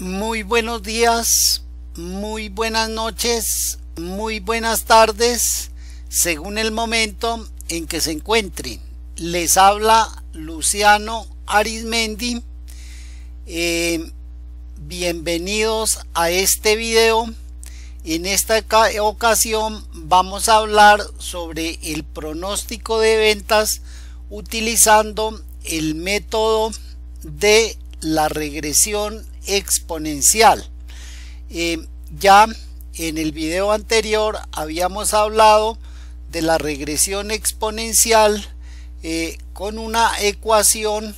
Muy buenos días, muy buenas noches, muy buenas tardes, según el momento en que se encuentren. Les habla Luciano Arizmendi. Bienvenidos a este video. En esta ocasión vamos a hablar sobre el pronóstico de ventas utilizando el método de la regresión exponencial. Ya en el video anterior habíamos hablado de la regresión exponencial con una ecuación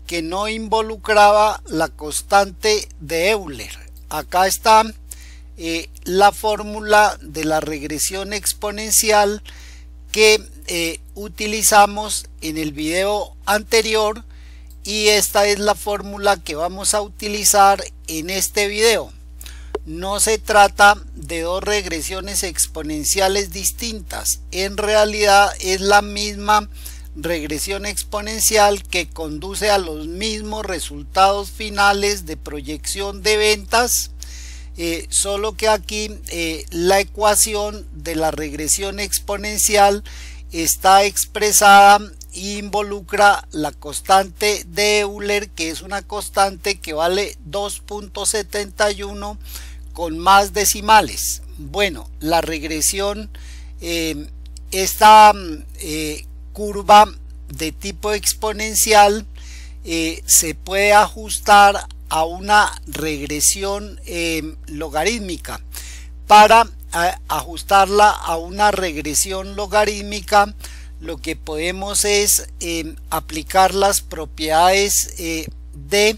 que no involucraba la constante de Euler. Acá está la fórmula de la regresión exponencial que utilizamos en el video anterior, y esta es la fórmula que vamos a utilizar en este video. No se trata de dos regresiones exponenciales distintas, en realidad es la misma regresión exponencial que conduce a los mismos resultados finales de proyección de ventas, solo que aquí la ecuación de la regresión exponencial está expresada e involucra la constante de Euler, que es una constante que vale 2.71 con más decimales. Bueno, la regresión, esta curva de tipo exponencial se puede ajustar a una regresión logarítmica. Para ajustarla a una regresión logarítmica, lo que podemos es aplicar las propiedades de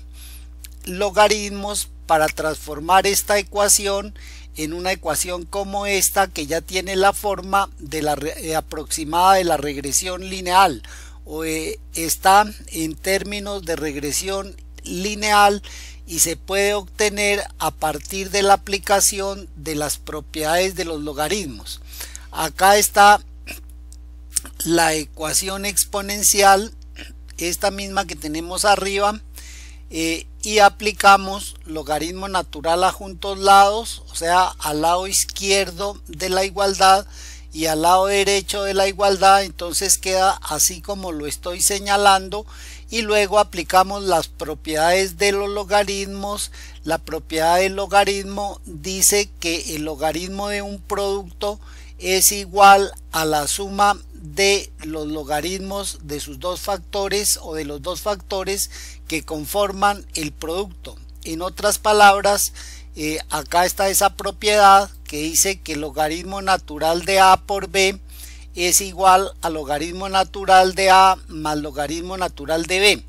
logaritmos para transformar esta ecuación en una ecuación como esta, que ya tiene la forma de la aproximada de la regresión lineal, o está en términos de regresión lineal, y se puede obtener a partir de la aplicación de las propiedades de los logaritmos. Acá está la ecuación exponencial, esta misma que tenemos arriba, y aplicamos logaritmo natural a juntos lados, o sea, al lado izquierdo de la igualdad y al lado derecho de la igualdad. Entonces queda así como lo estoy señalando, y luego aplicamos las propiedades de los logaritmos. La propiedad del logaritmo dice que el logaritmo de un producto es igual a la suma de los logaritmos de sus dos factores, o de los dos factores que conforman el producto. En otras palabras, acá está esa propiedad que dice que el logaritmo natural de A por B es igual al logaritmo natural de A más logaritmo natural de B.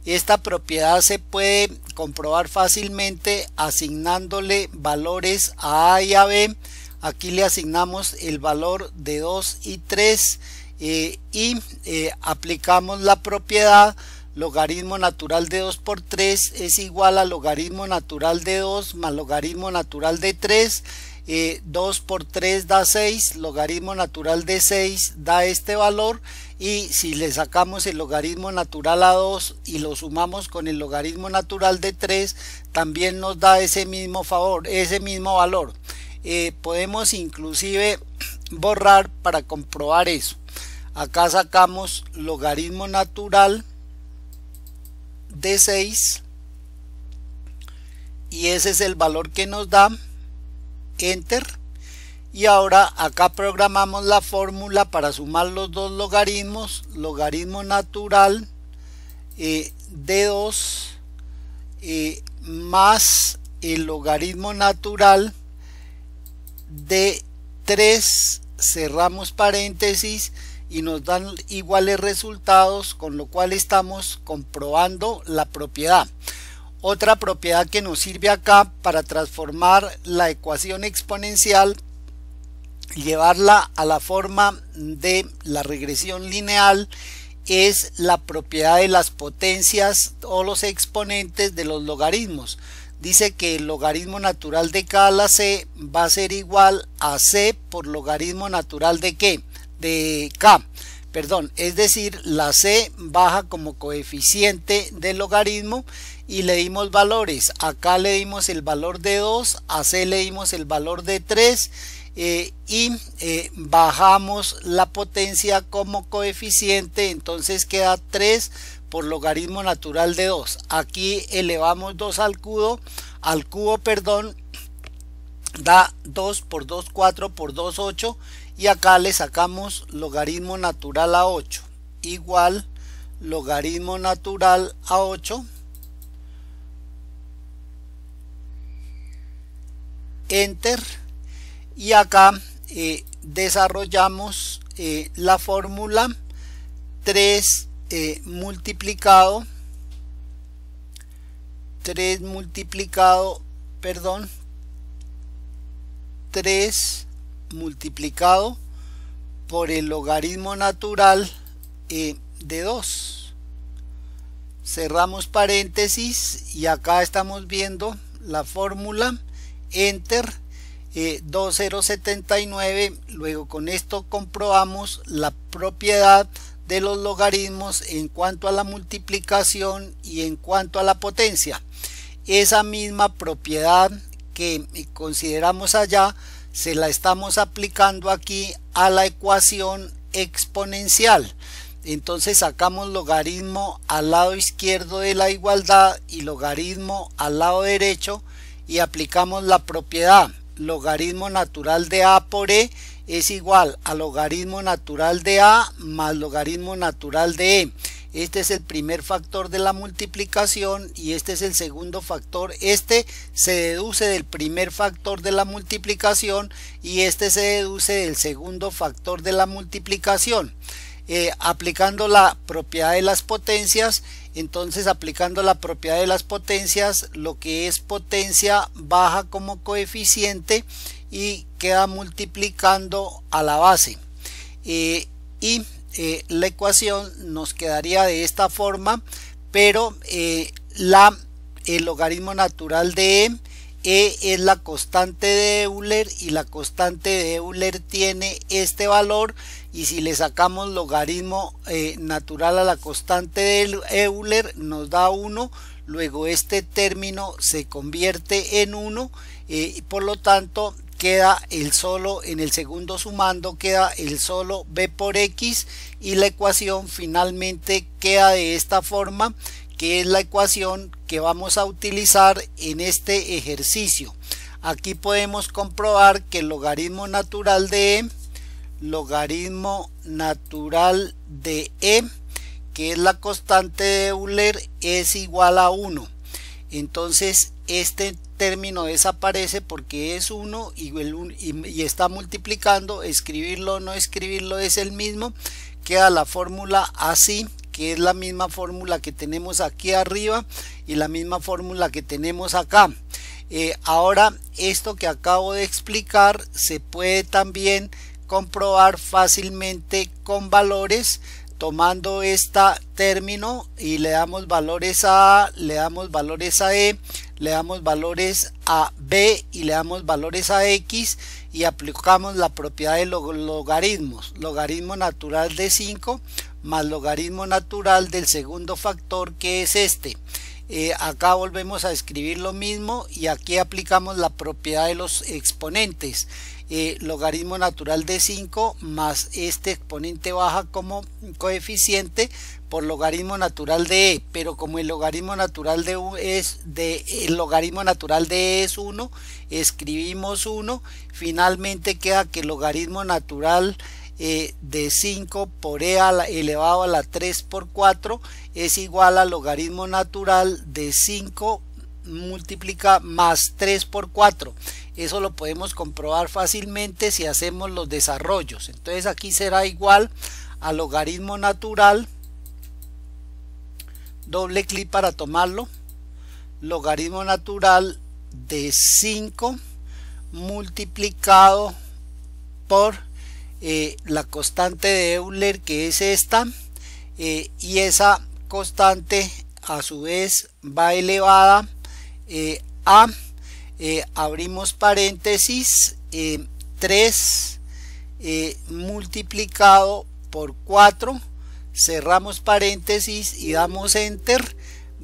Esta propiedad se puede comprobar fácilmente asignándole valores a A y a B. Aquí le asignamos el valor de 2 y 3 y aplicamos la propiedad logaritmo natural de 2 por 3 es igual a logaritmo natural de 2 más logaritmo natural de 3. 2 por 3 da 6, logaritmo natural de 6 da este valor, y si le sacamos el logaritmo natural a 2 y lo sumamos con el logaritmo natural de 3, también nos da ese mismo valor. Podemos inclusive borrar para comprobar eso. Acá sacamos logaritmo natural de 6 y ese es el valor que nos da. Enter. Y ahora acá programamos la fórmula para sumar los dos logaritmos. Logaritmo natural de 2 más el logaritmo natural de 3, cerramos paréntesis, y nos dan iguales resultados, con lo cual estamos comprobando la propiedad. Otra propiedad que nos sirve acá para transformar la ecuación exponencial, llevarla a la forma de la regresión lineal, es la propiedad de las potencias o los exponentes de los logaritmos. Dice que el logaritmo natural de k a la c va a ser igual a c por logaritmo natural de k, es decir, la c baja como coeficiente del logaritmo y le dimos valores. Acá le dimos el valor de 2, a C le dimos el valor de 3 y bajamos la potencia como coeficiente, entonces queda 3 por logaritmo natural de 2. Aquí elevamos 2 al cubo, da 2 por 2, 4 por 2, 8, y acá le sacamos logaritmo natural a 8 igual logaritmo natural a 8, enter, y acá desarrollamos la fórmula 3 multiplicado por el logaritmo natural de 2. Cerramos paréntesis y acá estamos viendo la fórmula, enter, 2079. Luego con esto comprobamos la propiedad de los logaritmos en cuanto a la multiplicación y en cuanto a la potencia. Esa misma propiedad que consideramos allá se la estamos aplicando aquí a la ecuación exponencial. Entonces sacamos logaritmo al lado izquierdo de la igualdad y logaritmo al lado derecho y aplicamos la propiedad. Logaritmo natural de a por e es igual a logaritmo natural de a más logaritmo natural de e. Este es el primer factor de la multiplicación y este es el segundo factor. Este se deduce del primer factor de la multiplicación y este se deduce del segundo factor de la multiplicación. Aplicando la propiedad de las potencias, entonces aplicando la propiedad de las potencias, lo que es potencia baja como coeficiente y queda multiplicando a la base, la ecuación nos quedaría de esta forma, pero el logaritmo natural de e es la constante de Euler y la constante de Euler tiene este valor, y si le sacamos logaritmo natural a la constante de Euler nos da 1. Luego este término se convierte en 1 y por lo tanto queda el solo, en el segundo sumando queda el solo b por x, y la ecuación finalmente queda de esta forma, que es la ecuación que vamos a utilizar en este ejercicio. Aquí podemos comprobar que el logaritmo natural de e, que es la constante de Euler, es igual a 1. Entonces este término desaparece porque es 1 y está multiplicando. Escribirlo o no escribirlo es el mismo. Queda la fórmula así, que es la misma fórmula que tenemos aquí arriba y la misma fórmula que tenemos acá. Ahora esto que acabo de explicar se puede también comprobar fácilmente con valores, tomando este término y le damos valores a A, le damos valores a E, le damos valores a B y le damos valores a X, y aplicamos la propiedad de los logaritmos. Logaritmo natural de 5 más logaritmo natural del segundo factor, que es este. Acá volvemos a escribir lo mismo y aquí aplicamos la propiedad de los exponentes. Logaritmo natural de 5 más este exponente baja como coeficiente por logaritmo natural de e, pero como el logaritmo natural de e es 1, escribimos 1. Finalmente queda que el logaritmo natural de 5 por e elevado a la 3 por 4 es igual al logaritmo natural de 5 multiplica más 3 por 4. Eso lo podemos comprobar fácilmente si hacemos los desarrollos. Entonces aquí será igual a logaritmo natural, doble clic para tomarlo, logaritmo natural de 5 multiplicado por la constante de Euler, que es esta, y esa constante a su vez va elevada a abrimos paréntesis 3 multiplicado por 4, cerramos paréntesis y damos enter.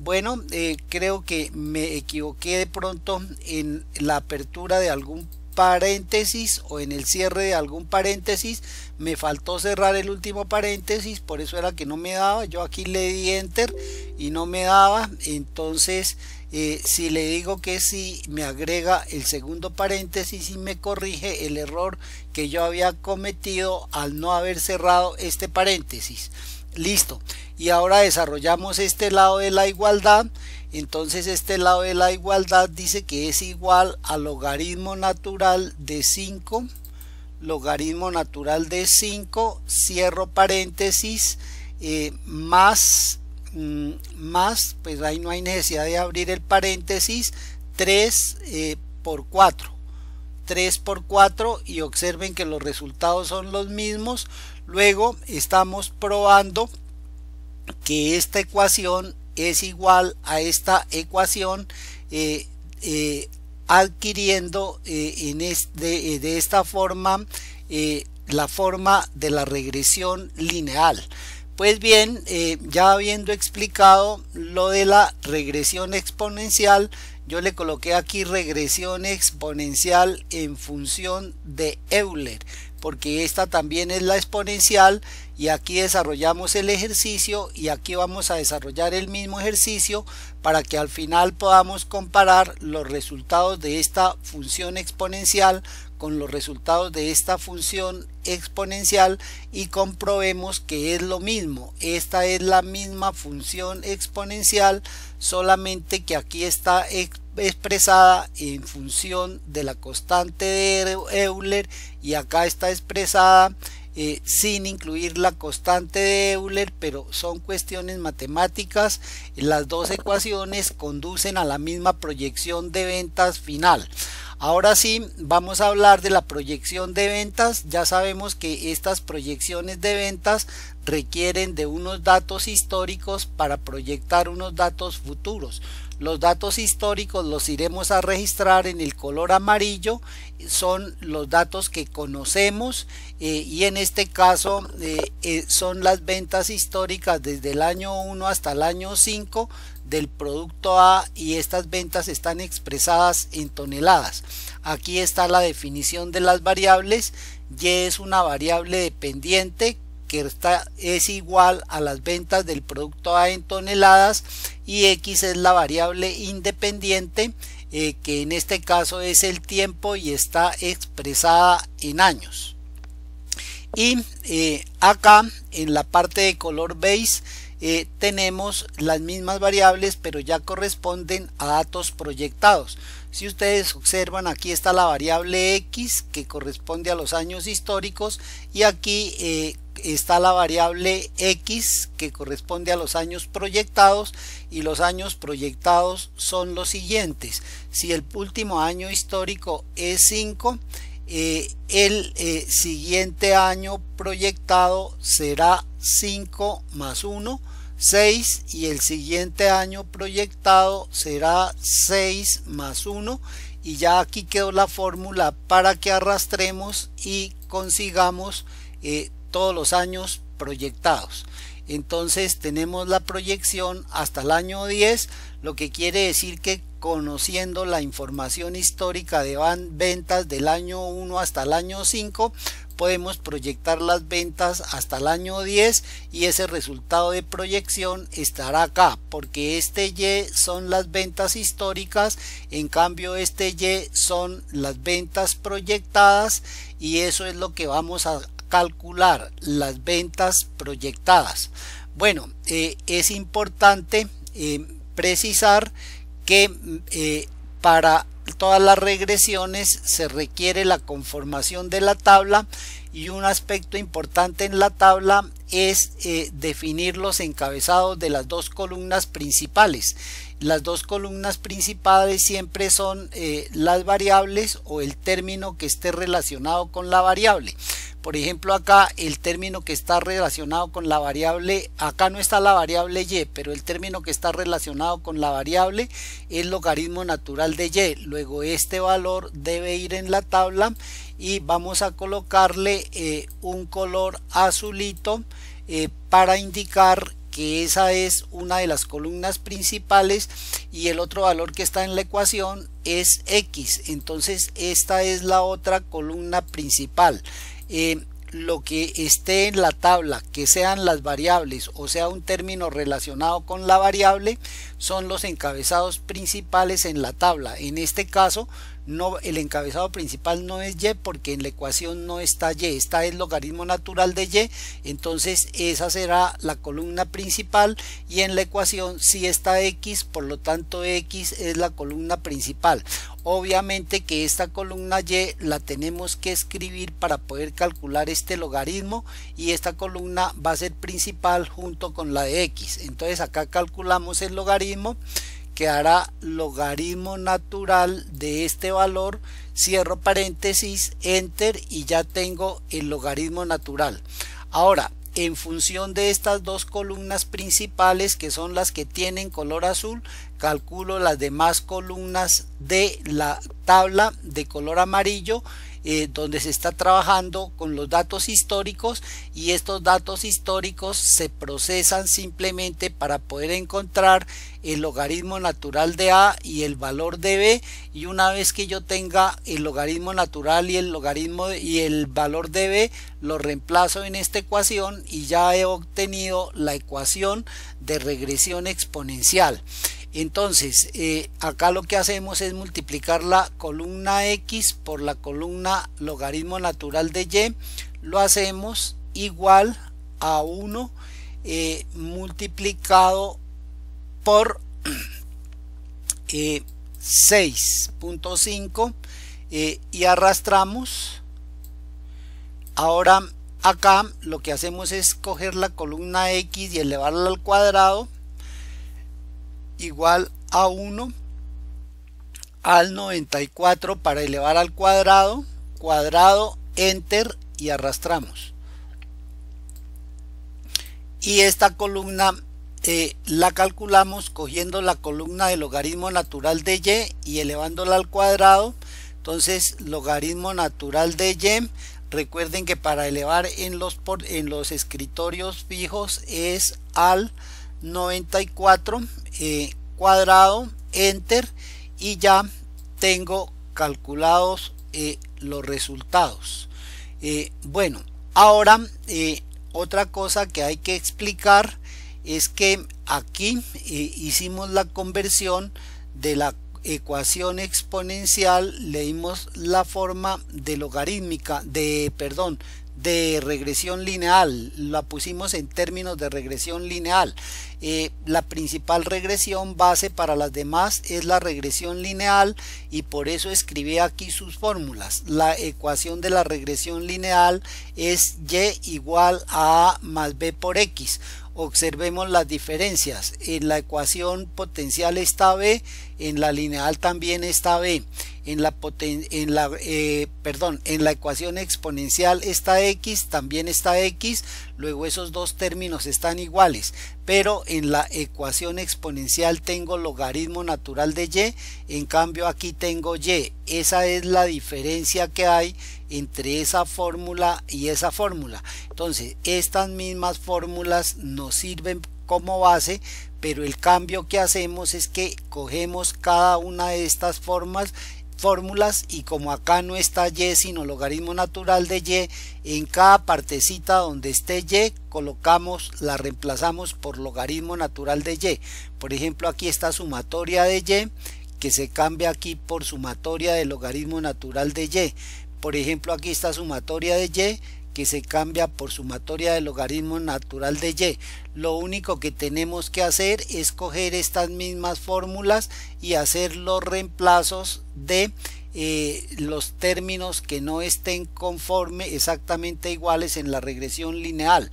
Bueno, creo que me equivoqué de pronto en la apertura de algún paréntesis o en el cierre de algún paréntesis. Me faltó cerrar el último paréntesis, por eso era que no me daba. Yo aquí le di enter y no me daba. Entonces si le digo que sí, me agrega el segundo paréntesis y me corrige el error que yo había cometido al no haber cerrado este paréntesis. Listo. Y ahora desarrollamos este lado de la igualdad. Entonces este lado de la igualdad dice que es igual al logaritmo natural de 5, logaritmo natural de 5, cierro paréntesis, más, pues ahí no hay necesidad de abrir el paréntesis, 3 por 4. 3 por 4 y observen que los resultados son los mismos. Luego estamos probando que esta ecuación es igual a esta ecuación, adquiriendo de esta forma la forma de la regresión lineal. Pues bien, ya habiendo explicado lo de la regresión exponencial, yo le coloqué aquí regresión exponencial en función de Euler, porque esta también es la exponencial, y aquí desarrollamos el ejercicio y aquí vamos a desarrollar el mismo ejercicio para que al final podamos comparar los resultados de esta función exponencial con los resultados de esta función exponencial y comprobemos que es lo mismo. Esta es la misma función exponencial, solamente que aquí está expresada en función de la constante de Euler y acá está expresada sin incluir la constante de Euler, pero son cuestiones matemáticas. Las dos ecuaciones conducen a la misma proyección de ventas final. Ahora sí, vamos a hablar de la proyección de ventas. Ya sabemos que estas proyecciones de ventas requieren de unos datos históricos para proyectar unos datos futuros. Los datos históricos los iremos a registrar en el color amarillo, son los datos que conocemos y en este caso son las ventas históricas desde el año 1 hasta el año 5 del producto A, y estas ventas están expresadas en toneladas. Aquí está la definición de las variables. Y es una variable dependiente que es igual a las ventas del producto A en toneladas, y X es la variable independiente que en este caso es el tiempo y está expresada en años. Y acá en la parte de color beige tenemos las mismas variables, pero ya corresponden a datos proyectados. Si ustedes observan, aquí está la variable X que corresponde a los años históricos, y aquí está la variable X que corresponde a los años proyectados, y los años proyectados son los siguientes. Si el último año histórico es 5, el siguiente año proyectado será 5 más 1, 6, y el siguiente año proyectado será 6 más 1, y ya aquí quedó la fórmula para que arrastremos y consigamos todos los años proyectados. Entonces tenemos la proyección hasta el año 10, lo que quiere decir que conociendo la información histórica de ventas del año 1 hasta el año 5, podemos proyectar las ventas hasta el año 10, y ese resultado de proyección estará acá, porque este Y son las ventas históricas, en cambio este Y son las ventas proyectadas, y eso es lo que vamos a calcular, las ventas proyectadas. Bueno, es importante precisar que para todas las regresiones se requiere la conformación de la tabla, y un aspecto importante en la tabla es definir los encabezados de las dos columnas principales. Las dos columnas principales siempre son las variables o el término que esté relacionado con la variable. Por ejemplo, acá el término que está relacionado con la variable, acá no está la variable Y, pero el término que está relacionado con la variable es logaritmo natural de Y. Luego este valor debe ir en la tabla, y vamos a colocarle un color azulito para indicar que esa es una de las columnas principales y el otro valor que está en la ecuación es x. Entonces esta es la otra columna principal. Lo que esté en la tabla, que sean las variables o sea un término relacionado con la variable, son los encabezados principales en la tabla. En este caso no, el encabezado principal no es y porque en la ecuación no está y, está el logaritmo natural de y, entonces esa será la columna principal, y en la ecuación sí está x, por lo tanto x es la columna principal. Obviamente que esta columna y la tenemos que escribir para poder calcular este logaritmo, y esta columna va a ser principal junto con la de x. Entonces acá calculamos el logaritmo, que hará logaritmo natural de este valor, cierro paréntesis, enter, y ya tengo el logaritmo natural. Ahora, en función de estas dos columnas principales, que son las que tienen color azul, calculo las demás columnas de la tabla de color amarillo, donde se está trabajando con los datos históricos, y estos datos históricos se procesan simplemente para poder encontrar el logaritmo natural de A y el valor de B, y una vez que yo tenga el logaritmo natural y el logaritmo y el valor de B, lo reemplazo en esta ecuación y ya he obtenido la ecuación de regresión exponencial. Entonces acá lo que hacemos es multiplicar la columna x por la columna logaritmo natural de y, lo hacemos igual a 1 multiplicado por 6.5 y arrastramos. Ahora acá lo que hacemos es coger la columna x y elevarla al cuadrado, igual a 1 al 94 para elevar al cuadrado, enter, y arrastramos. Y esta columna la calculamos cogiendo la columna de logaritmo natural de y elevándola al cuadrado. Entonces logaritmo natural de y, recuerden que para elevar en los escritorios fijos es al 94, cuadrado, enter, y ya tengo calculados los resultados. Bueno, ahora otra cosa que hay que explicar es que aquí hicimos la conversión de la ecuación exponencial, le dimos la forma de logarítmica, de regresión lineal, la pusimos en términos de regresión lineal. La principal regresión base para las demás es la regresión lineal, y por eso escribí aquí sus fórmulas. La ecuación de la regresión lineal es y igual a A más B por X. Observemos las diferencias. En la ecuación potencial está B, en la lineal también está B. En la ecuación exponencial está X, también está X, luego esos dos términos están iguales, pero en la ecuación exponencial tengo logaritmo natural de Y, en cambio aquí tengo Y. Esa es la diferencia que hay entre esa fórmula y esa fórmula. Entonces estas mismas fórmulas nos sirven como base, pero el cambio que hacemos es que cogemos cada una de estas fórmulas, y como acá no está y sino logaritmo natural de y, en cada partecita donde esté y la reemplazamos por logaritmo natural de y. Por ejemplo, aquí está sumatoria de y, que se cambia aquí por sumatoria de logaritmo natural de y. Por ejemplo, aquí está sumatoria de y, que se cambia por sumatoria de logaritmo natural de y. Lo único que tenemos que hacer es coger estas mismas fórmulas y hacer los reemplazos de los términos que no estén conforme exactamente iguales en la regresión lineal.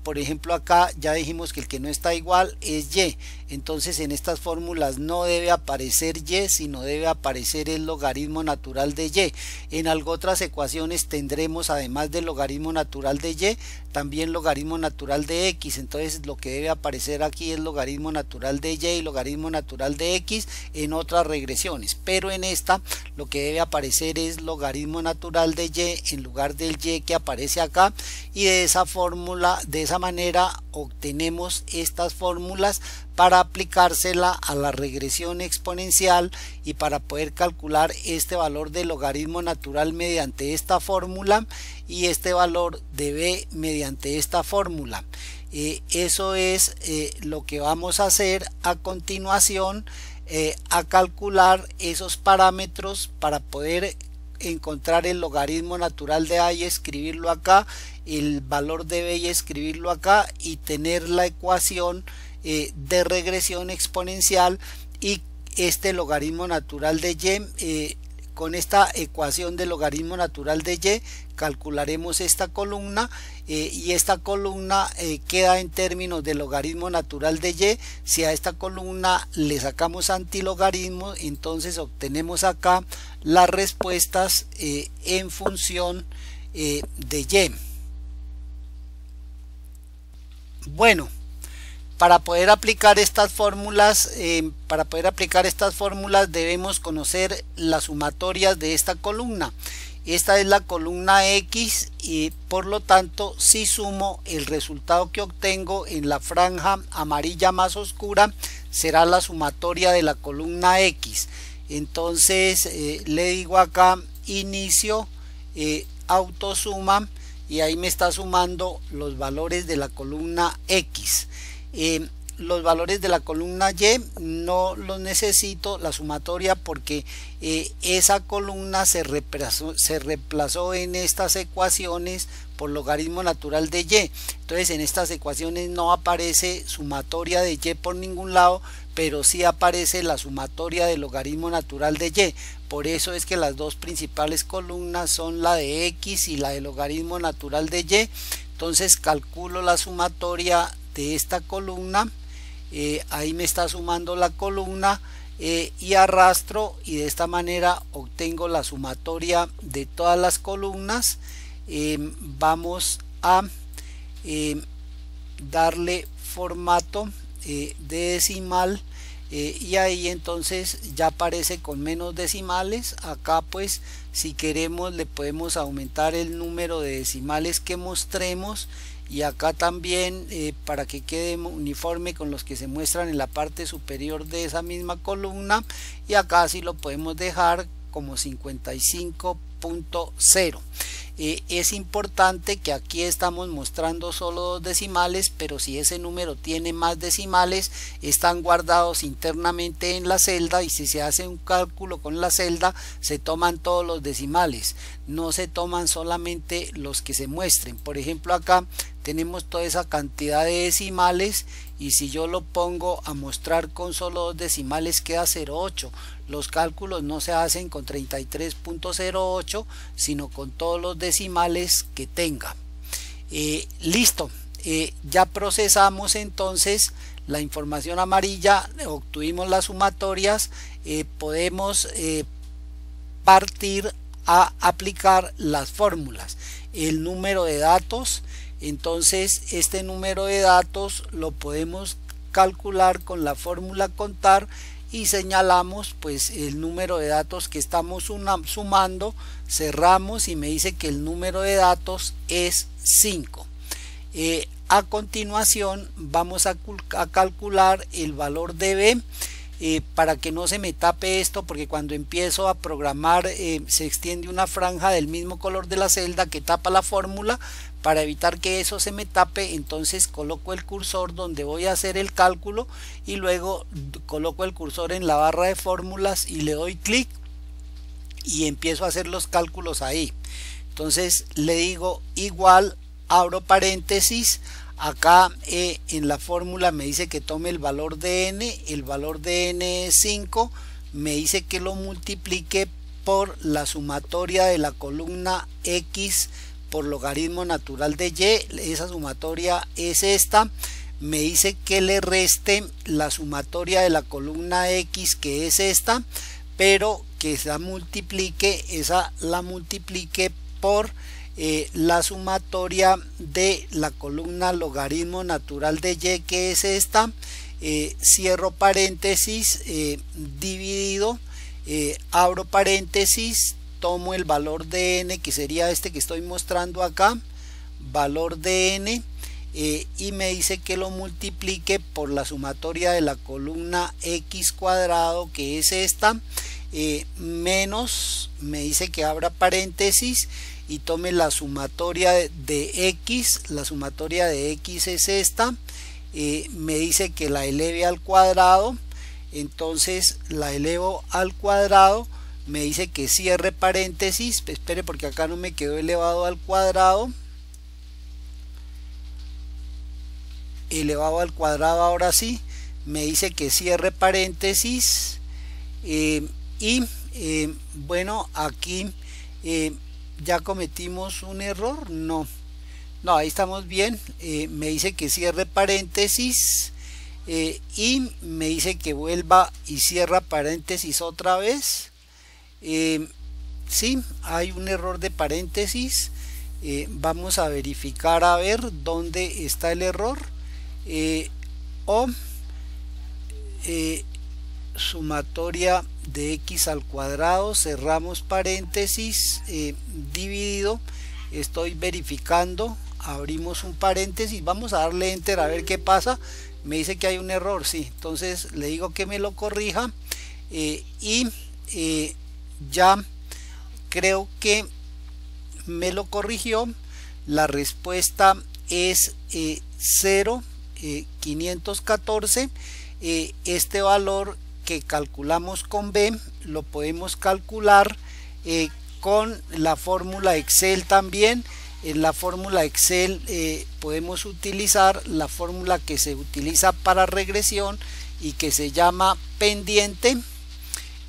Por ejemplo, acá ya dijimos que el que no está igual es y, entonces en estas fórmulas no debe aparecer y, sino debe aparecer el logaritmo natural de y. En algo otras ecuaciones tendremos, además del logaritmo natural de y, también logaritmo natural de x. Entonces lo que debe aparecer aquí es logaritmo natural de y logaritmo natural de x en otras regresiones, pero en esta lo que debe aparecer es logaritmo natural de y en lugar del y que aparece acá, y de esa fórmula de esa manera obtenemos estas fórmulas para aplicársela a la regresión exponencial y para poder calcular este valor del logaritmo natural mediante esta fórmula y este valor de b mediante esta fórmula. Eso es lo que vamos a hacer a continuación, a calcular esos parámetros para poder encontrar el logaritmo natural de a y escribirlo acá, el valor de b y escribirlo acá, y tener la ecuación de regresión exponencial y este logaritmo natural de y. Con esta ecuación de logaritmo natural de y calcularemos esta columna y esta columna queda en términos de logaritmo natural de y. Si a esta columna le sacamos antilogaritmo, entonces obtenemos acá las respuestas en función de y. Bueno, para poder aplicar estas fórmulas, debemos conocer las sumatorias de esta columna. Esta es la columna X y por lo tanto, si sumo el resultado que obtengo en la franja amarilla más oscura, será la sumatoria de la columna X. Entonces le digo acá inicio autosuma y ahí me está sumando los valores de la columna X. Los valores de la columna Y no los necesito la sumatoria porque esa columna se reemplazó en estas ecuaciones por logaritmo natural de Y. Entonces en estas ecuaciones no aparece sumatoria de Y por ningún lado, pero sí aparece la sumatoria del logaritmo natural de Y. Por eso es que las dos principales columnas son la de X y la del logaritmo natural de Y. Entonces calculo la sumatoria de esta columna, ahí me está sumando la columna y arrastro y de esta manera obtengo la sumatoria de todas las columnas. Vamos a darle formato de decimal y ahí entonces ya aparece con menos decimales. Acá pues si queremos le podemos aumentar el número de decimales que mostremos y acá también para que quede uniforme con los que se muestran en la parte superior de esa misma columna, y acá sí lo podemos dejar como 55.0. Es importante que aquí estamos mostrando solo dos decimales, pero si ese número tiene más decimales están guardados internamente en la celda y si se hace un cálculo con la celda se toman todos los decimales, no se toman solamente los que se muestren. Por ejemplo, acá tenemos toda esa cantidad de decimales y si yo lo pongo a mostrar con solo dos decimales queda 0,8. Los cálculos no se hacen con 33.08 sino con todos los decimales que tenga. Listo, ya procesamos entonces la información amarilla, obtuvimos las sumatorias, podemos partir a aplicar las fórmulas. El número de datos, entonces este número de datos lo podemos calcular con la fórmula contar y señalamos pues el número de datos que estamos sumando, cerramos y me dice que el número de datos es 5. A continuación vamos a calcular el valor de b. Para que no se me tape esto, porque cuando empiezo a programar se extiende una franja del mismo color de la celda que tapa la fórmula. Para evitar que eso se me tape, entonces coloco el cursor donde voy a hacer el cálculo y luego coloco el cursor en la barra de fórmulas y le doy clic y empiezo a hacer los cálculos ahí. Entonces le digo igual, abro paréntesis. Acá en la fórmula me dice que tome el valor de n, el valor de n es 5, me dice que lo multiplique por la sumatoria de la columna X por logaritmo natural de Y, esa sumatoria es esta, me dice que le reste la sumatoria de la columna X que es esta, pero que la multiplique por la sumatoria de la columna logaritmo natural de Y que es esta, cierro paréntesis, dividido, abro paréntesis, tomo el valor de n que sería este que estoy mostrando acá, valor de n, y me dice que lo multiplique por la sumatoria de la columna x cuadrado, que es esta, menos, me dice que abra paréntesis y tome la sumatoria de x, la sumatoria de x es esta, me dice que la eleve al cuadrado, entonces la elevo al cuadrado, me dice que cierre paréntesis, espere porque acá no me quedó elevado al cuadrado, elevado al cuadrado ahora sí, me dice que cierre paréntesis, bueno, aquí ya cometimos un error, no, ahí estamos bien, me dice que cierre paréntesis, y me dice que vuelva y cierra paréntesis otra vez. Sí, hay un error de paréntesis. Vamos a verificar a ver dónde está el error. Sumatoria de x al cuadrado, cerramos paréntesis, dividido, estoy verificando, abrimos un paréntesis, vamos a darle enter a ver qué pasa. Me dice que hay un error, sí, entonces le digo que me lo corrija, ya creo que me lo corrigió. La respuesta es 0,514. Este valor que calculamos con b lo podemos calcular con la fórmula Excel también. En la fórmula Excel podemos utilizar la fórmula que se utiliza para regresión y que se llama pendiente.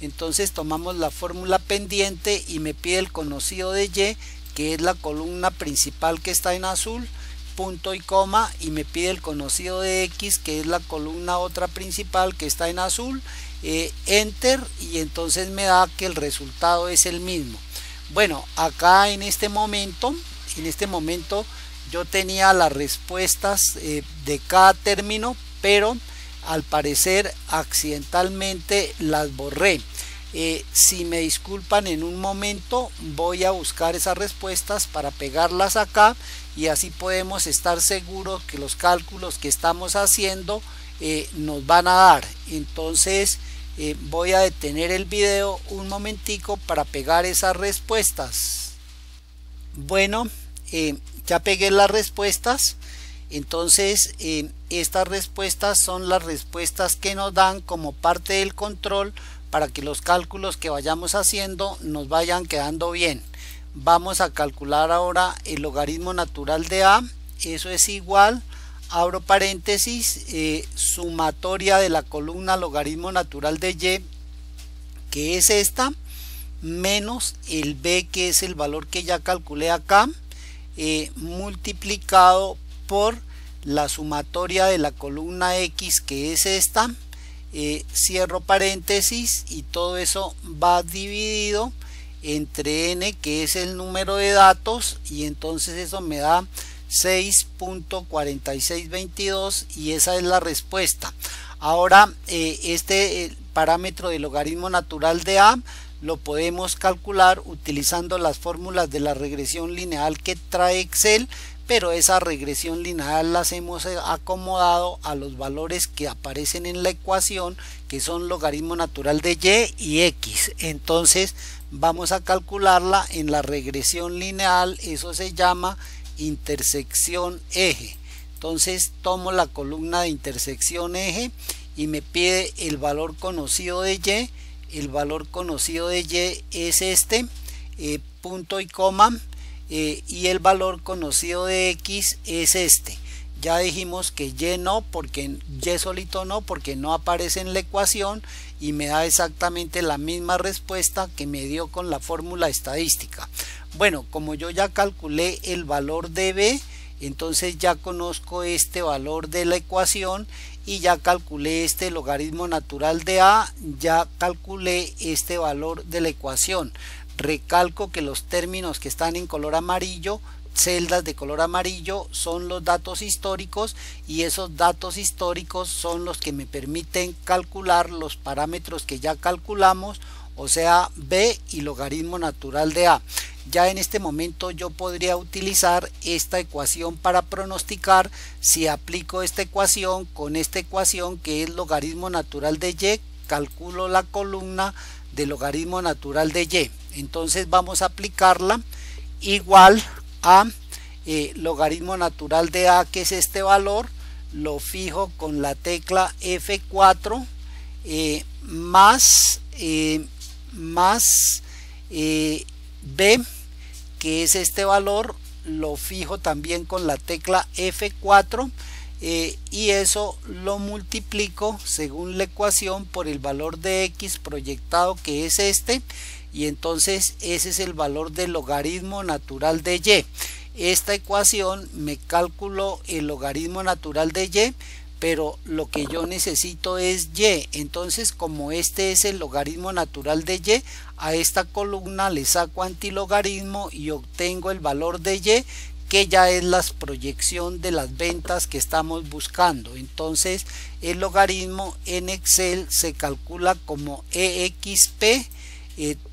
Entonces tomamos la fórmula pendiente y me pide el conocido de y, que es la columna principal que está en azul, punto y coma, y me pide el conocido de x, que es la columna otra principal que está en azul, enter, y entonces me da que el resultado es el mismo. Bueno, acá en este momento yo tenía las respuestas de cada término, pero al parecer accidentalmente las borré. Si me disculpan, en un momento voy a buscar esas respuestas para pegarlas acá, y así podemos estar seguros que los cálculos que estamos haciendo nos van a dar. Entonces voy a detener el video un momentico para pegar esas respuestas. Bueno, ya pegué las respuestas. Entonces estas respuestas son las respuestas que nos dan como parte del control para que los cálculos que vayamos haciendo nos vayan quedando bien. Vamos a calcular ahora el logaritmo natural de a. Eso es igual, abro paréntesis, sumatoria de la columna logaritmo natural de y, que es esta, menos el b, que es el valor que ya calculé acá, multiplicado por la sumatoria de la columna x, que es esta, cierro paréntesis, y todo eso va dividido entre n, que es el número de datos, y entonces eso me da 6.4622, y esa es la respuesta. Ahora este parámetro de logaritmo natural de a lo podemos calcular utilizando las fórmulas de la regresión lineal que trae Excel, pero esa regresión lineal las hemos acomodado a los valores que aparecen en la ecuación, que son logaritmo natural de y x. Entonces vamos a calcularla en la regresión lineal, eso se llama intersección eje. Entonces tomo la columna de intersección eje y me pide el valor conocido de y. El valor conocido de y es este, punto y coma, y el valor conocido de x es este. Ya dijimos que y no, porque y solito no, porque no aparece en la ecuación, y me da exactamente la misma respuesta que me dio con la fórmula estadística. Bueno, como yo ya calculé el valor de b, entonces ya conozco este valor de la ecuación, y ya calculé este logaritmo natural de a, ya calculé este valor de la ecuación. Recalco que los términos que están en color amarillo, celdas de color amarillo, son los datos históricos, y esos datos históricos son los que me permiten calcular los parámetros que ya calculamos, o sea b y logaritmo natural de a. ya en este momento yo podría utilizar esta ecuación para pronosticar. Si aplico esta ecuación con esta ecuación que es logaritmo natural de y, calculo la columna de logaritmo natural de y. Entonces vamos a aplicarla igual a logaritmo natural de a, que es este valor, lo fijo con la tecla F4, más b, que es este valor, lo fijo también con la tecla F4, y eso lo multiplico según la ecuación por el valor de x proyectado, que es este, y entonces ese es el valor del logaritmo natural de y. Esta ecuación me calculó el logaritmo natural de y, pero lo que yo necesito es y. Entonces, como este es el logaritmo natural de y, a esta columna le saco antilogaritmo y obtengo el valor de y, que ya es la proyección de las ventas que estamos buscando. Entonces el logaritmo en Excel se calcula como exp,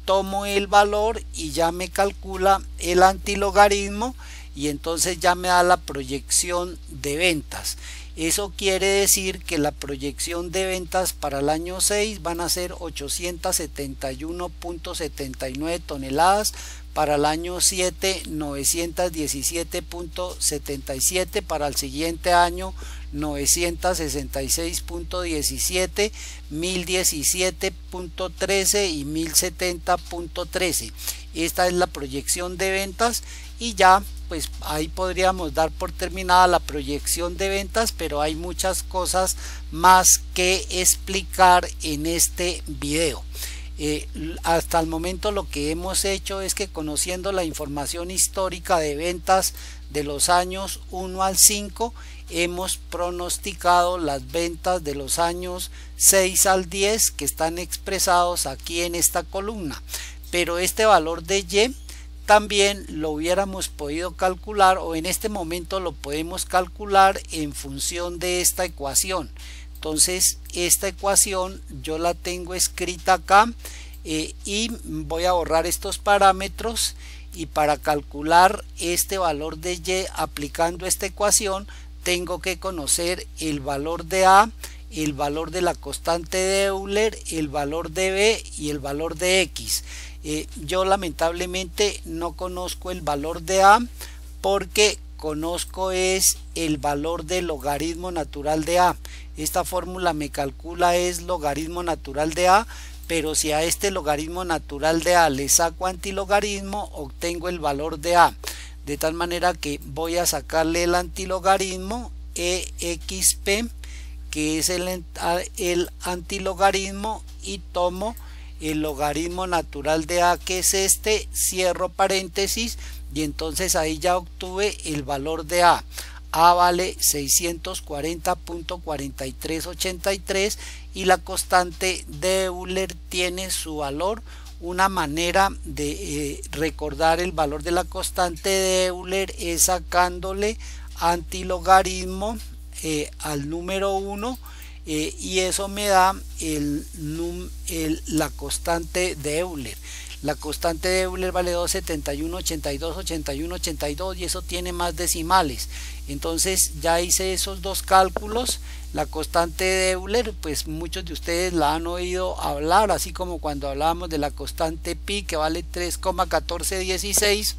tomo el valor y ya me calcula el antilogaritmo, y entonces ya me da la proyección de ventas. Eso quiere decir que la proyección de ventas para el año 6 van a ser 871.79 toneladas, para el año 7 917.77, para el siguiente año 966.17, 1017.13 y 1070.13. Esta es la proyección de ventas, y ya pues ahí podríamos dar por terminada la proyección de ventas, pero hay muchas cosas más que explicar en este video. Hasta el momento lo que hemos hecho es que, conociendo la información histórica de ventas de los años 1 al 5, hemos pronosticado las ventas de los años 6 al 10 que están expresados aquí en esta columna. Pero este valor de y también lo hubiéramos podido calcular, o en este momento lo podemos calcular en función de esta ecuación. Entonces esta ecuación yo la tengo escrita acá, y voy a borrar estos parámetros, y para calcular este valor de y aplicando esta ecuación tengo que conocer el valor de a, el valor de la constante de Euler, el valor de b y el valor de x. Yo lamentablemente no conozco el valor de a, porque conozco es el valor del logaritmo natural de a. Esta fórmula me calcula es logaritmo natural de a, pero si a este logaritmo natural de a le saco antilogaritmo, obtengo el valor de a, de tal manera que voy a sacarle el antilogaritmo, exp, que es el antilogaritmo, y tomo el logaritmo natural de a, que es este, cierro paréntesis, y entonces ahí ya obtuve el valor de a. A vale 640.4383, y la constante de Euler tiene su valor. Una manera de recordar el valor de la constante de Euler es sacándole antilogaritmo al número 1, y eso me da la constante de Euler. La constante de Euler vale 271, 82, 81, 82, y eso tiene más decimales. Entonces ya hice esos dos cálculos. La constante de Euler, pues muchos de ustedes la han oído hablar, así como cuando hablábamos de la constante pi, que vale 3,1416.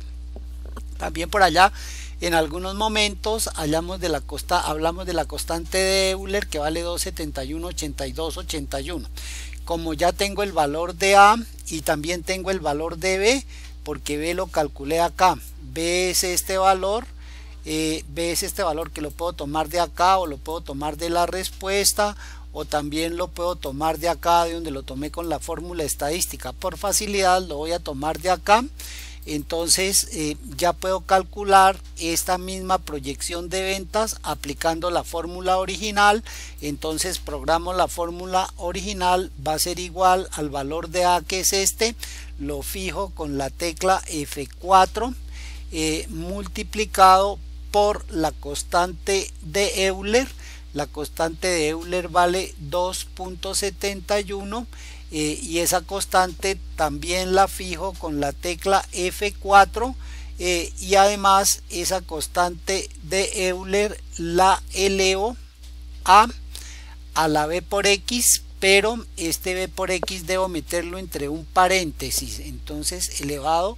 También por allá en algunos momentos hablamos de la constante de Euler, que vale 271, 82, 81. Como ya tengo el valor de a y también tengo el valor de b, porque b lo calculé acá, b es este valor, b es este valor que lo puedo tomar de acá, o lo puedo tomar de la respuesta, o también lo puedo tomar de acá, de donde lo tomé con la fórmula estadística. Por facilidad lo voy a tomar de acá. Entonces ya puedo calcular esta misma proyección de ventas aplicando la fórmula original. Entonces programo la fórmula original, va a ser igual al valor de a, que es este, lo fijo con la tecla F4, multiplicado por la constante de Euler. La constante de Euler vale 2.71, y esa constante también la fijo con la tecla F4, y además esa constante de Euler la elevo a la b por x, pero este b por x debo meterlo entre un paréntesis. Entonces elevado,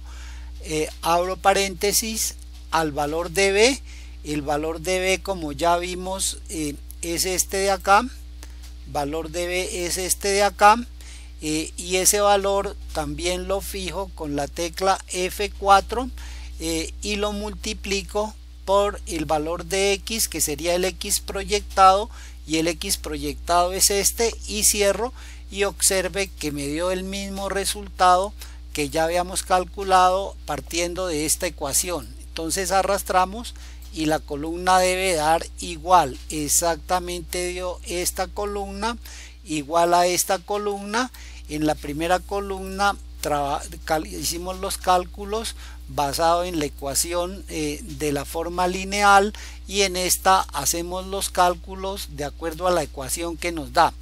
abro paréntesis, al valor de b. El valor de b, como ya vimos, es este de acá. Valor de b es este de acá, y ese valor también lo fijo con la tecla F4, y lo multiplico por el valor de x, que sería el x proyectado, y el x proyectado es este, y cierro, y observe que me dio el mismo resultado que ya habíamos calculado partiendo de esta ecuación. Entonces arrastramos y la columna debe dar igual, exactamente dio esta columna igual a esta columna. En la primera columna hicimos los cálculos basado en la ecuación de la forma lineal, y en esta hacemos los cálculos de acuerdo a la ecuación que nos da.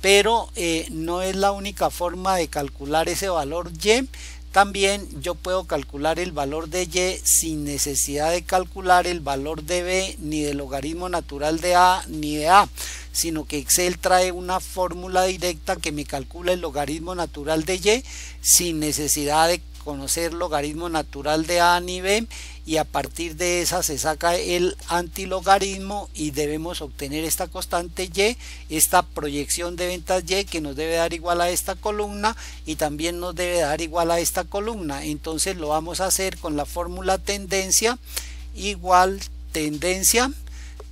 Pero no es la única forma de calcular ese valor y. También yo puedo calcular el valor de y sin necesidad de calcular el valor de b, ni del logaritmo natural de a, ni de a, sino que Excel trae una fórmula directa que me calcula el logaritmo natural de y sin necesidad de conocer logaritmo natural de a ni b, y a partir de esa se saca el antilogaritmo y debemos obtener esta constante y, esta proyección de ventas y, que nos debe dar igual a esta columna y también nos debe dar igual a esta columna. Entonces lo vamos a hacer con la fórmula tendencia igual tendencia.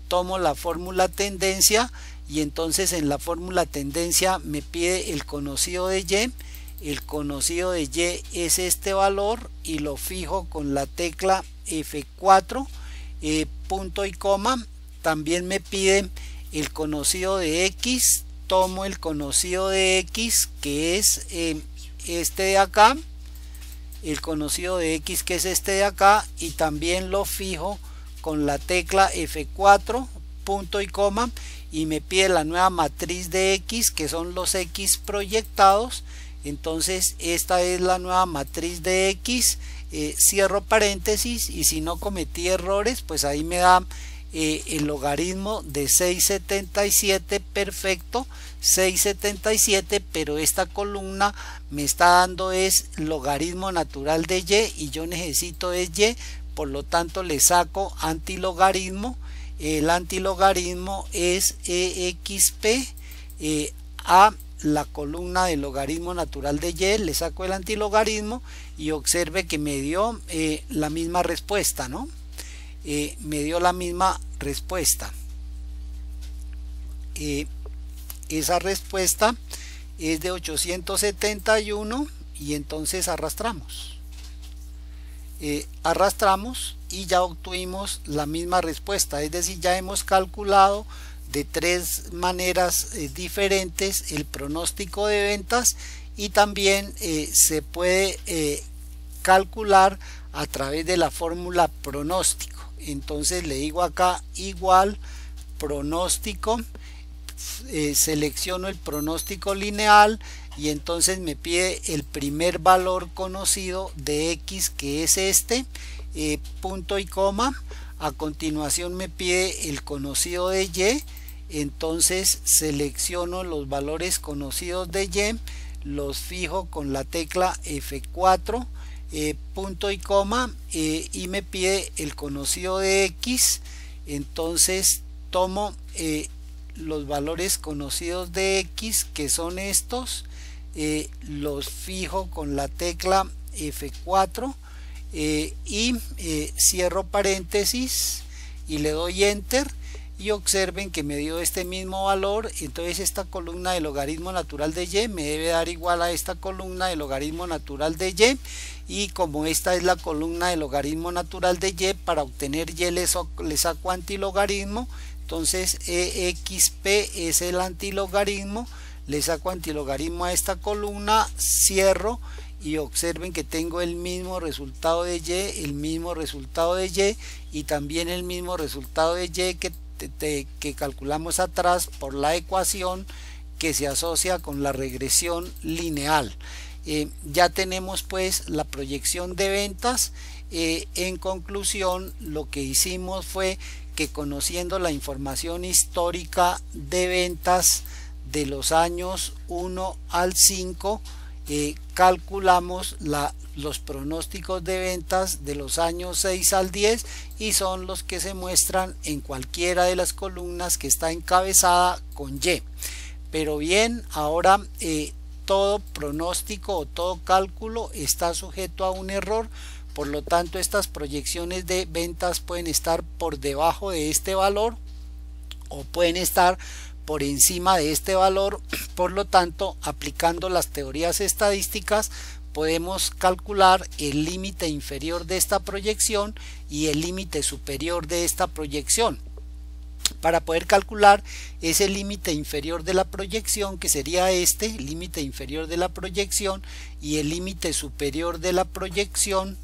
Tomo la fórmula tendencia y entonces en la fórmula tendencia me pide el conocido de y. El conocido de y es este valor y lo fijo con la tecla F4, punto y coma. También me pide el conocido de x. Tomo el conocido de x, que es este de acá, el conocido de x, que es este de acá, y también lo fijo con la tecla F4, punto y coma, y me pide la nueva matriz de x, que son los x proyectados. Entonces esta es la nueva matriz de x, cierro paréntesis, y si no cometí errores, pues ahí me da el logaritmo de 677, perfecto, 677, pero esta columna me está dando es logaritmo natural de y yo necesito es y, por lo tanto le saco antilogaritmo. El antilogaritmo es exp a la columna del logaritmo natural de y, le saco el antilogaritmo y observe que me dio la misma respuesta, ¿no? Me dio la misma respuesta. Esa respuesta es de 871 y entonces arrastramos. Arrastramos y ya obtuvimos la misma respuesta, es decir, ya hemos calculado de tres maneras diferentes el pronóstico de ventas, y también se puede calcular a través de la fórmula pronóstico. Entonces le digo acá igual pronóstico, selecciono el pronóstico lineal y entonces me pide el primer valor conocido de x, que es este, punto y coma. A continuación me pide el conocido de y, entonces selecciono los valores conocidos de y, los fijo con la tecla F4, punto y coma, y me pide el conocido de x. Entonces tomo los valores conocidos de x, que son estos, los fijo con la tecla F4, y cierro paréntesis y le doy enter, y observen que me dio este mismo valor. Entonces esta columna de logaritmo natural de y me debe dar igual a esta columna de logaritmo natural de y como esta es la columna de logaritmo natural de y, para obtener y le saco antilogaritmo. Entonces exp es el antilogaritmo, le saco antilogaritmo a esta columna, cierro y observen que tengo el mismo resultado de y, el mismo resultado de y también el mismo resultado de y que calculamos atrás por la ecuación que se asocia con la regresión lineal. Ya tenemos pues la proyección de ventas. En conclusión, lo que hicimos fue que, conociendo la información histórica de ventas de los años 1 al 5, calculamos los pronósticos de ventas de los años 6 al 10, y son los que se muestran en cualquiera de las columnas que está encabezada con Y. Pero bien, ahora todo pronóstico o todo cálculo está sujeto a un error. Por lo tanto, estas proyecciones de ventas pueden estar por debajo de este valor o pueden estar por encima de este valor. Por lo tanto, aplicando las teorías estadísticas, podemos calcular el límite inferior de esta proyección y el límite superior de esta proyección. Para poder calcular ese límite inferior de la proyección, que sería este límite inferior de la proyección, y el límite superior de la proyección,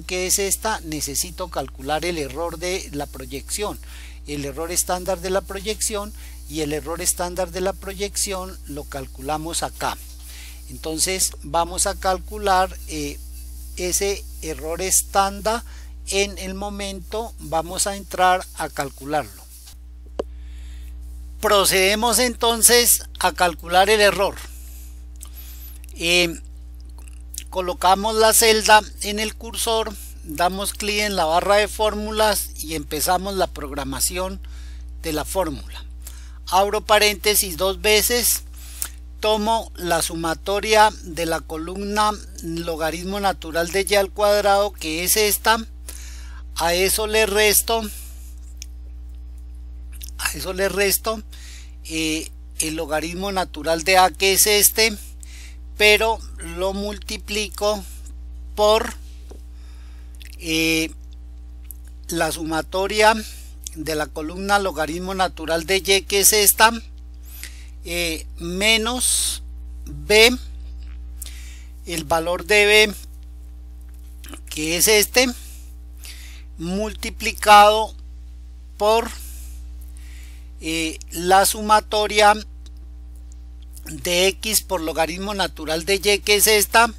que es esta, necesito calcular el error de la proyección, el error estándar de la proyección, y el error estándar de la proyección lo calculamos acá. Entonces vamos a calcular ese error estándar. En el momento vamos a entrar a calcularlo. Procedemos entonces a calcular el error. Colocamos la celda en el cursor, damos clic en la barra de fórmulas y empezamos la programación de la fórmula. Abro paréntesis 2 veces, tomo la sumatoria de la columna logaritmo natural de y al cuadrado, que es esta. A eso le resto el logaritmo natural de a, que es este, pero lo multiplico por la sumatoria de la columna logaritmo natural de y, que es esta, menos b, el valor de b, que es este, multiplicado por la sumatoria de x por logaritmo natural de y, que es esta,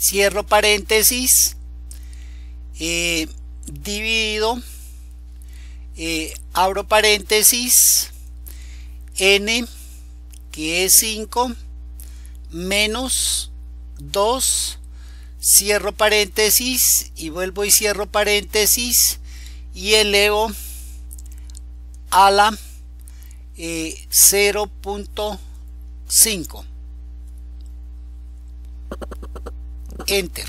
cierro paréntesis, dividido, abro paréntesis, n, que es 5, menos 2, cierro paréntesis y vuelvo y cierro paréntesis, y elevo a la 0.5, enter.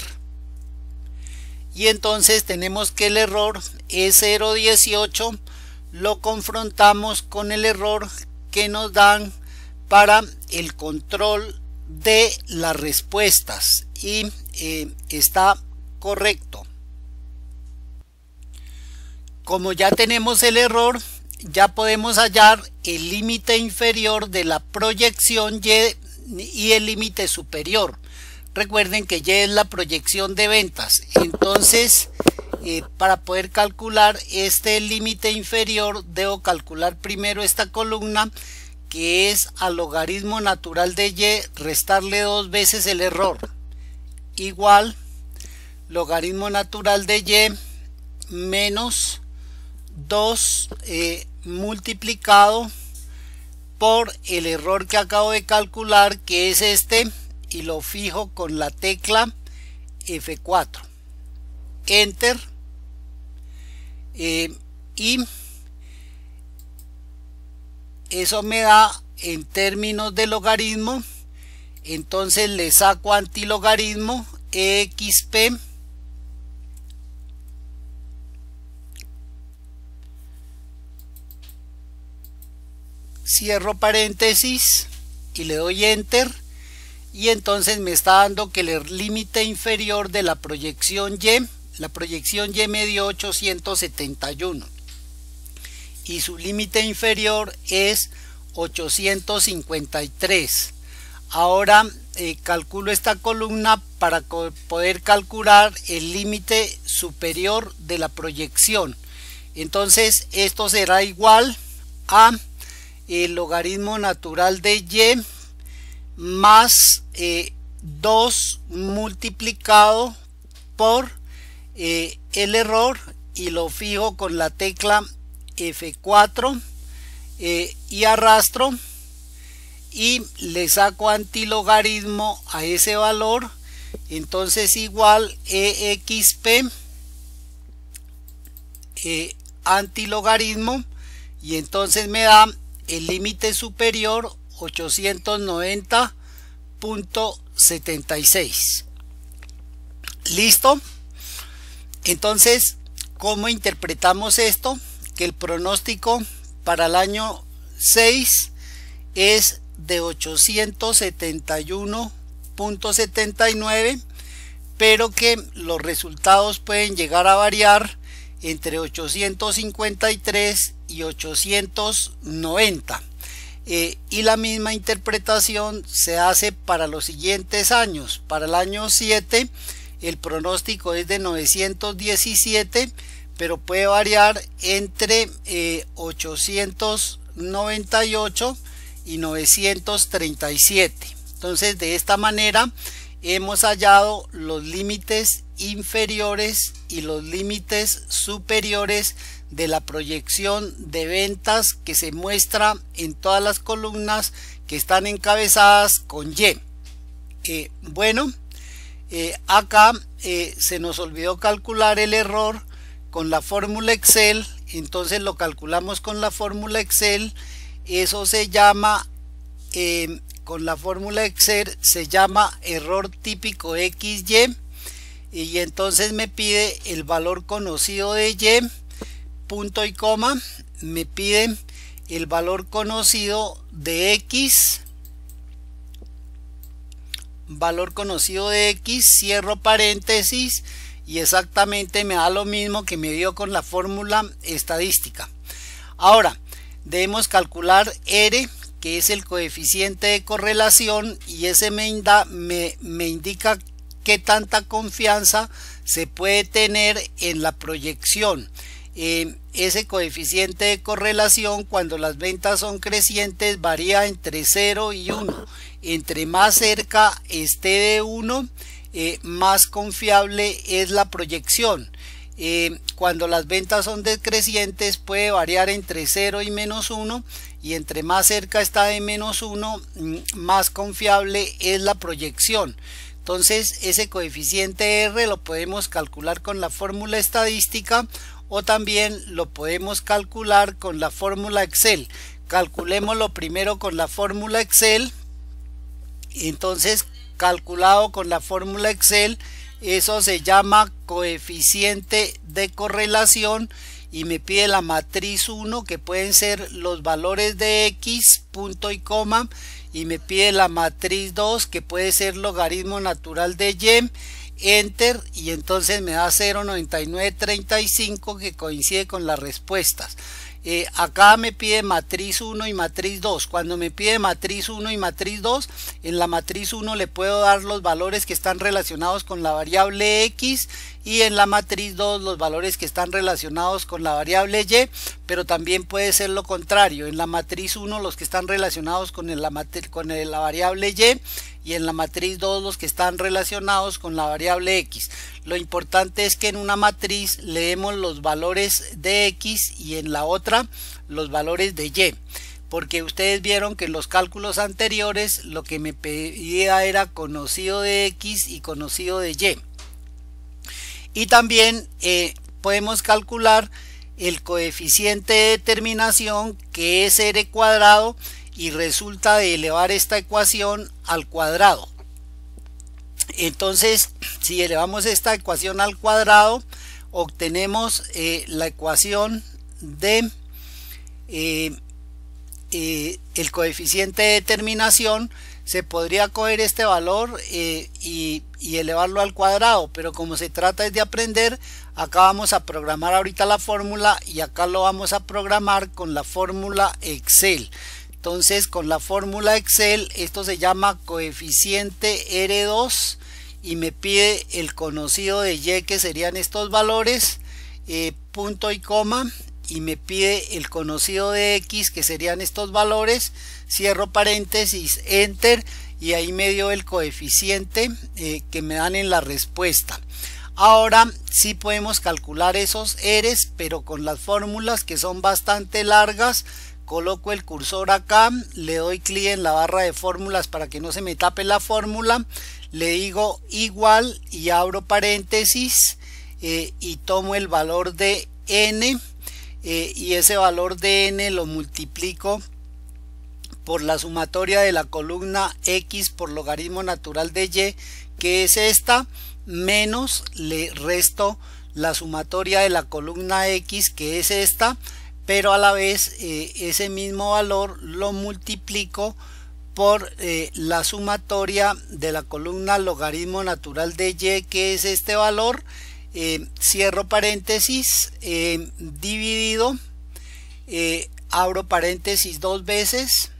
Y entonces tenemos que el error es 0.18, lo confrontamos con el error que nos dan para el control de las respuestas y está correcto. Como ya tenemos el error, ya podemos hallar el límite inferior de la proyección y el límite superior. Recuerden que y es la proyección de ventas. Entonces, para poder calcular este límite inferior, debo calcular primero esta columna, que es al logaritmo natural de y restarle 2 veces el error, igual logaritmo natural de y menos 2 multiplicado por el error que acabo de calcular, que es este, y lo fijo con la tecla F4, enter, y eso me da en términos de logaritmo. Entonces le saco antilogaritmo, exp, cierro paréntesis y le doy enter, y entonces me está dando que el límite inferior de la proyección y me dio 871 y su límite inferior es 853. Ahora calculo esta columna para poder calcular el límite superior de la proyección. Entonces esto será igual a el logaritmo natural de y más 2 multiplicado por el error, y lo fijo con la tecla F4 y arrastro y le saco antilogaritmo a ese valor. Entonces igual exp antilogaritmo, y entonces me da el límite superior 890.76. listo. Entonces, ¿cómo interpretamos esto? Que el pronóstico para el año 6 es de 871.79, pero que los resultados pueden llegar a variar entre 853 y 890. Y la misma interpretación se hace para los siguientes años. Para el año 7 el pronóstico es de 917, pero puede variar entre 898 y 937. Entonces, de esta manera hemos hallado los límites inferiores y los límites superiores de la proyección de ventas que se muestra en todas las columnas que están encabezadas con Y. Acá se nos olvidó calcular el error con la fórmula Excel. Entonces lo calculamos con la fórmula Excel. Eso se llama con la fórmula Excel se llama error típico XY, y entonces me pide el valor conocido de Y, punto y coma, me pide el valor conocido de X, valor conocido de X, cierro paréntesis, y exactamente me da lo mismo que me dio con la fórmula estadística. Ahora debemos calcular R, que es el coeficiente de correlación, y ese me indica qué tanta confianza se puede tener en la proyección. Ese coeficiente de correlación, cuando las ventas son crecientes, varía entre 0 y 1. Entre más cerca esté de 1, más confiable es la proyección. Cuando las ventas son decrecientes, puede variar entre 0 y menos 1, y entre más cerca está de menos 1, más confiable es la proyección. Entonces ese coeficiente R lo podemos calcular con la fórmula estadística, o también lo podemos calcular con la fórmula Excel. Calculémoslo primero con la fórmula Excel. Entonces, calculado con la fórmula Excel, eso se llama coeficiente de correlación, y me pide la matriz 1, que pueden ser los valores de X, punto y coma, y me pide la matriz 2, que puede ser logaritmo natural de Y, enter, y entonces me da 0.9935, que coincide con las respuestas. Acá me pide matriz 1 y matriz 2. Cuando me pide matriz 1 y matriz 2, en la matriz 1 le puedo dar los valores que están relacionados con la variable X, y en la matriz 2 los valores que están relacionados con la variable Y, pero también puede ser lo contrario. En la matriz 1 los que están relacionados con la variable Y, y en la matriz 2 los que están relacionados con la variable X. Lo importante es que en una matriz leemos los valores de X y en la otra los valores de Y, porque ustedes vieron que en los cálculos anteriores lo que me pedía era conocido de X y conocido de Y. Y también podemos calcular el coeficiente de determinación, que es R cuadrado, y resulta de elevar esta ecuación al cuadrado. Entonces, si elevamos esta ecuación al cuadrado, obtenemos la ecuación de el coeficiente de determinación. Se podría coger este valor y elevarlo al cuadrado, pero como se trata de aprender, acá vamos a programar ahorita la fórmula, y acá lo vamos a programar con la fórmula Excel. Entonces, con la fórmula Excel, esto se llama coeficiente R2, y me pide el conocido de Y, que serían estos valores, punto y coma, y me pide el conocido de x, que serían estos valores, cierro paréntesis, enter, y ahí me dio el coeficiente que me dan en la respuesta. Ahora sí podemos calcular esos R's, pero con las fórmulas que son bastante largas. Coloco el cursor acá, le doy clic en la barra de fórmulas para que no se me tape la fórmula, le digo igual y abro paréntesis y tomo el valor de n y ese valor de n lo multiplico por la sumatoria de la columna x por logaritmo natural de y, que es esta, menos le resto la sumatoria de la columna x, que es esta, pero a la vez ese mismo valor lo multiplico por la sumatoria de la columna logaritmo natural de y, que es este valor, cierro paréntesis, dividido, abro paréntesis dos veces,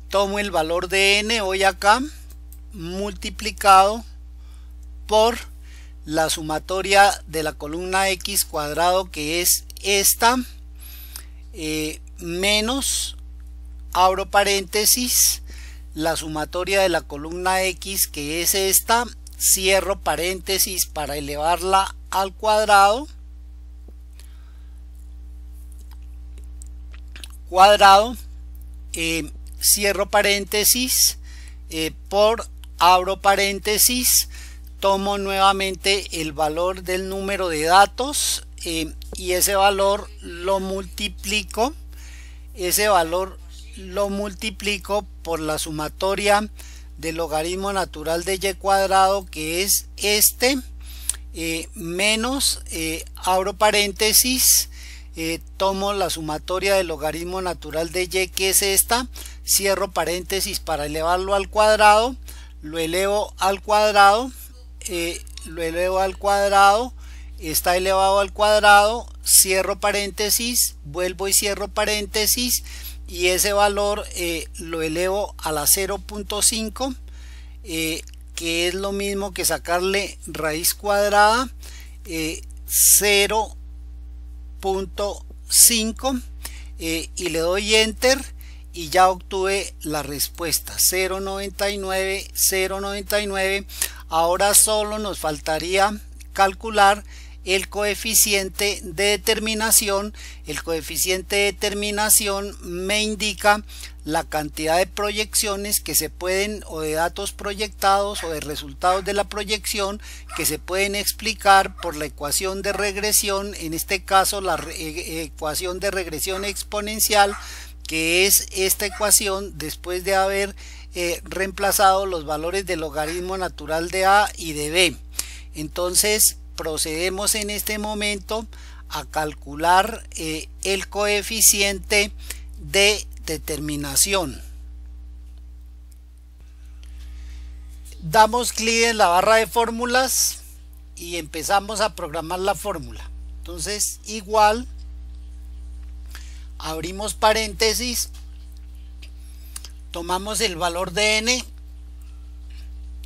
tomo el valor de n, voy acá, multiplicado por la sumatoria de la columna x cuadrado, que es esta, menos, abro paréntesis, la sumatoria de la columna x, que es esta, cierro paréntesis para elevarla al cuadrado, cierro paréntesis, por, abro paréntesis, tomo nuevamente el valor del número de datos y ese valor lo multiplico, por la sumatoria del logaritmo natural de y cuadrado, que es este, menos, abro paréntesis, tomo la sumatoria del logaritmo natural de y, que es esta, cierro paréntesis para elevarlo al cuadrado, lo elevo al cuadrado, está elevado al cuadrado, cierro paréntesis, vuelvo y cierro paréntesis, y ese valor lo elevo a la 0.5, que es lo mismo que sacarle raíz cuadrada, 0.5, y le doy enter y ya obtuve la respuesta, 0.99. Ahora solo nos faltaría calcular el coeficiente de determinación. El coeficiente de determinación me indica la cantidad de proyecciones que se pueden, o de datos proyectados o de resultados de la proyección, que se pueden explicar por la ecuación de regresión, en este caso la ecuación de regresión exponencial, que es esta ecuación después de haber reemplazado los valores del logaritmo natural de a y de b. Entonces procedemos en este momento a calcular el coeficiente de determinación. Damos clic en la barra de fórmulas y empezamos a programar la fórmula. Entonces igual, abrimos paréntesis, tomamos el valor de n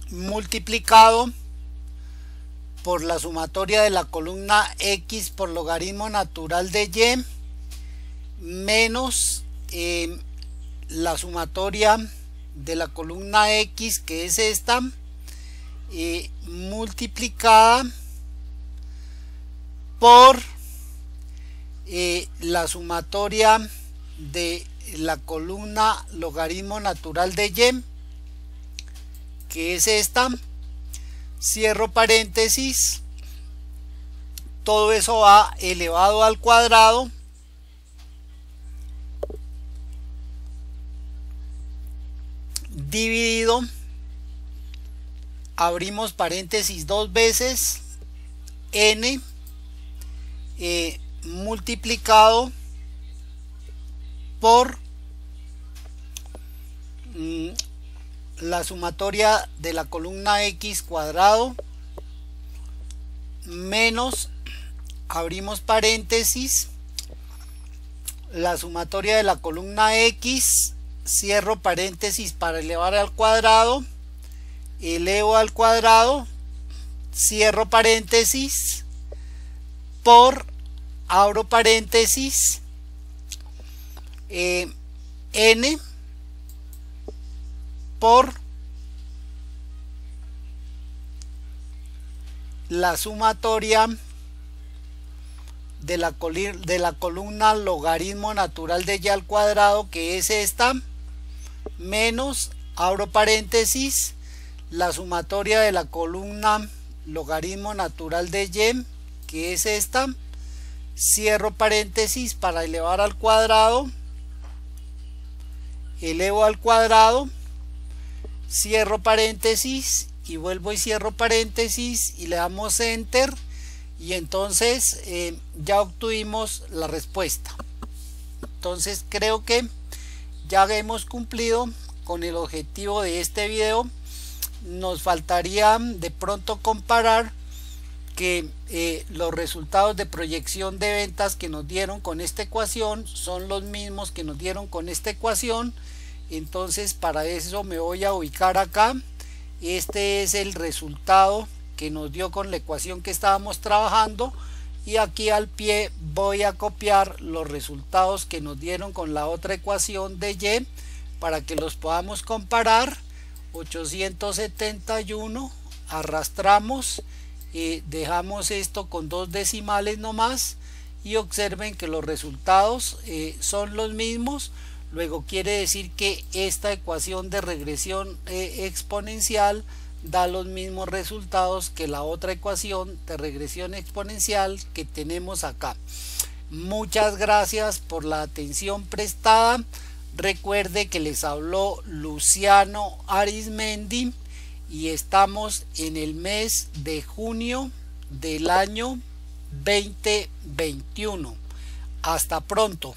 multiplicado por la sumatoria de la columna x por logaritmo natural de y, menos la sumatoria de la columna x, que es esta, multiplicada por la sumatoria de la columna logaritmo natural de y, que es esta, cierro paréntesis, todo eso va elevado al cuadrado, dividido, abrimos paréntesis dos veces, n multiplicado por la sumatoria de la columna x cuadrado, menos, abrimos paréntesis, la sumatoria de la columna x, cierro paréntesis para elevar al cuadrado, elevo al cuadrado, cierro paréntesis, por, abro paréntesis, n por la sumatoria de la columna logaritmo natural de y al cuadrado, que es esta, menos, abro paréntesis, la sumatoria de la columna logaritmo natural de y, que es esta, cierro paréntesis, para elevar al cuadrado, elevo al cuadrado, cierro paréntesis y vuelvo y cierro paréntesis y le damos enter, y entonces ya obtuvimos la respuesta. Entonces creo que ya hemos cumplido con el objetivo de este video. Nos faltaría de pronto comparar que los resultados de proyección de ventas que nos dieron con esta ecuación son los mismos que nos dieron con esta ecuación. Entonces para eso me voy a ubicar acá. Este es el resultado que nos dio con la ecuación que estábamos trabajando, y aquí al pie voy a copiar los resultados que nos dieron con la otra ecuación de y para que los podamos comparar. 871, arrastramos y dejamos esto con 2 decimales nomás, y observen que los resultados son los mismos. Luego quiere decir que esta ecuación de regresión exponencial da los mismos resultados que la otra ecuación de regresión exponencial que tenemos acá. Muchas gracias por la atención prestada. Recuerde que les habló Luciano Arizmendi y estamos en el mes de junio del año 2021. Hasta pronto.